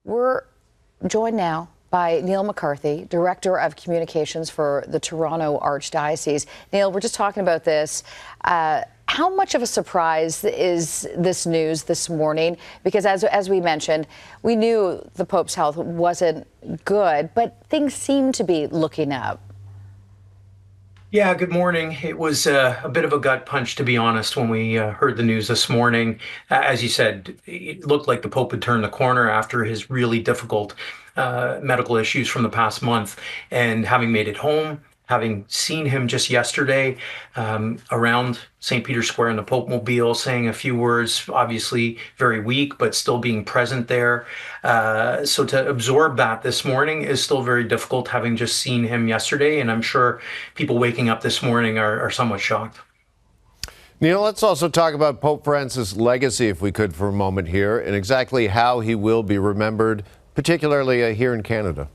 We're joined now by Neil MacCarthy, Director of Communications for the Toronto Archdiocese. Neil, we're just talking about this. How much of a surprise is this news this morning? Because as we mentioned, we knew the Pope's health wasn't good, but things seem to be looking up. Yeah, good morning. It was a bit of a gut punch, to be honest, when we heard the news this morning. As you said, it looked like the Pope had turned the corner after his really difficult medical issues from the past month. And having made it home, having seen him just yesterday around St. Peter's Square in the Pope Mobile, saying a few words, obviously very weak, but still being present there. So to absorb that this morning is still very difficult, having just seen him yesterday. And I'm sure people waking up this morning are somewhat shocked. Neil, let's also talk about Pope Francis' legacy, if we could, for a moment here, and exactly how he will be remembered, particularly here in Canada.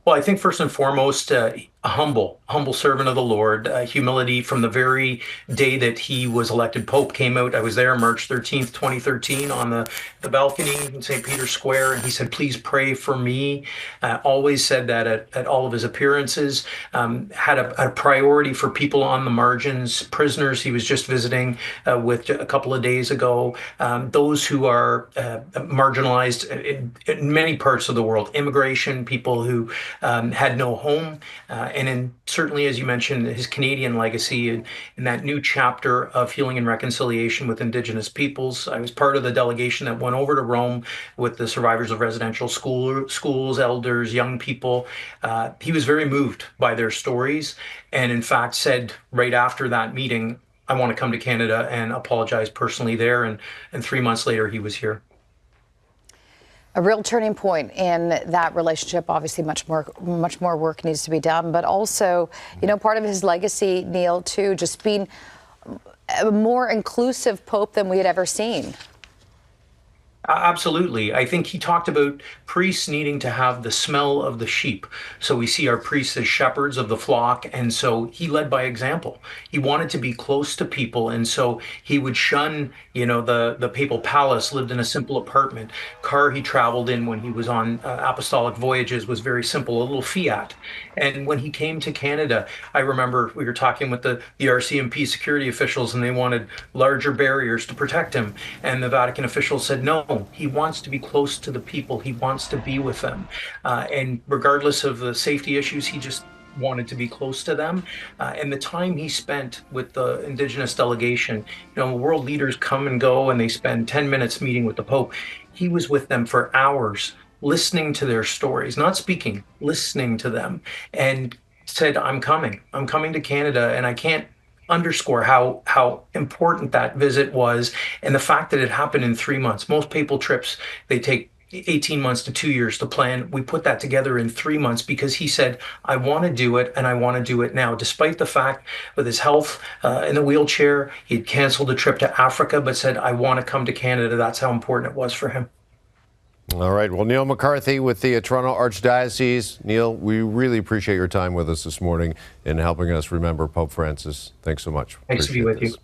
Well, I think first and foremost, a humble servant of the Lord, humility from the very day that he was elected Pope came out. I was there March 13th, 2013 on the balcony in St. Peter's Square. And he said, please pray for me. Always said that at all of his appearances, had a priority for people on the margins, prisoners he was just visiting with a couple of days ago, those who are marginalized in many parts of the world, immigration, people who had no home, and certainly, as you mentioned, his Canadian legacy in that new chapter of healing and reconciliation with Indigenous peoples. I was part of the delegation that went over to Rome with the survivors of residential schools, elders, young people. He was very moved by their stories, and in fact said right after that meeting, I want to come to Canada and apologize personally there. And 3 months later, he was here. A real turning point in that relationship. Obviously, much more work needs to be done, but also, you know, part of his legacy, Neil, too, just being a more inclusive Pope than we had ever seen. Absolutely. I think he talked about priests needing to have the smell of the sheep. So we see our priests as shepherds of the flock. And so he led by example. He wanted to be close to people. And so he would shun, you know, the papal palace, lived in a simple apartment. Car he traveled in when he was on apostolic voyages was very simple, a little Fiat. And when he came to Canada, I remember we were talking with the RCMP security officials, and they wanted larger barriers to protect him. And the Vatican officials said, no, he wants to be close to the people. He wants to be with them. And regardless of the safety issues, he just wanted to be close to them. And the time he spent with the Indigenous delegation, you know, world leaders come and go and they spend 10 minutes meeting with the Pope. He was with them for hours, listening to their stories, not speaking, listening to them, and said, I'm coming to Canada. And I can't underscore how important that visit was, and the fact that it happened in 3 months. Most papal trips, they take 18 months to 2 years to plan. We put that together in 3 months because he said, I want to do it, and I want to do it now. Despite the fact with his health in the wheelchair, he'd canceled a trip to Africa, but said, I want to come to Canada. That's how important it was for him. All right. Well, Neil MacCarthy with the Toronto Archdiocese. Neil, we really appreciate your time with us this morning and helping us remember Pope Francis. Thanks so much. Thanks to be with you.